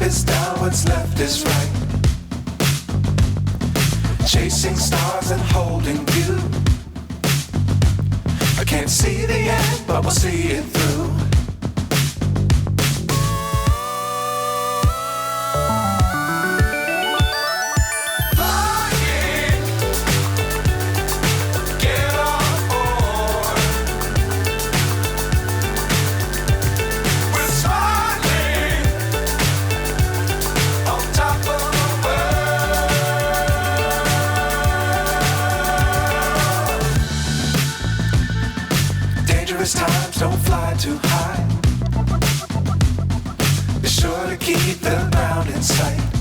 is down, what's left is right. Chasing stars and holding you. I can't see the end, but we'll see it through. Times don't fly too high. Be sure to keep the ground in sight.